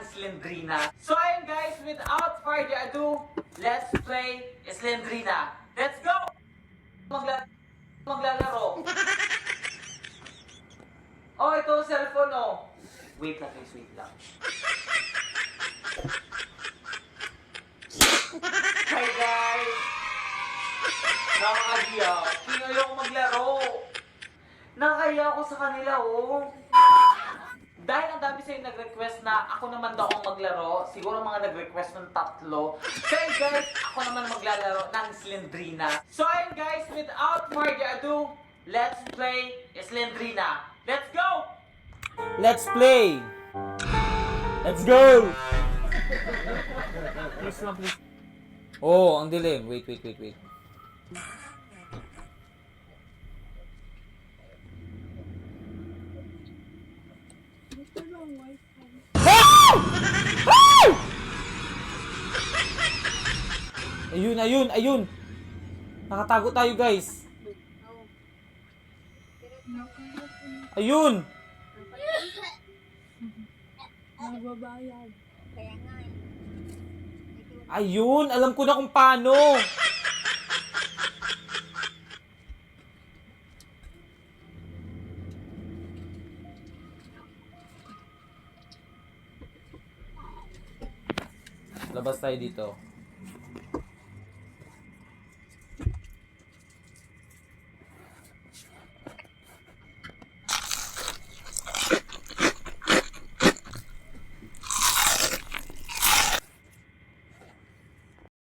Slendrina. So ayun guys, without further ado, let's play Slendrina. Let's go! Maglalaro. Oh, ito cellphone oh. Wait lang guys, wait lang. Hi guys! Nakakahiya. Hindi ayoko maglaro. Nakakahiya ako sa kanila oh. Dahil ang dami sa'yo nag-request na ako naman daw ang maglaro, siguro mga nag-request ng 3. So guys, ako naman maglalaro ng Slendrina. So ayun guys, without further ado, let's play Slendrina. Let's go! Let's play! Let's go! Please lang, please. Oh, ang dilim. Wait. Ayun. Nakatago tayo, guys. Ayun. Nagbabayad. Kaya nga eh. Ayun, alam ko na kung paano. Labas tayo dito.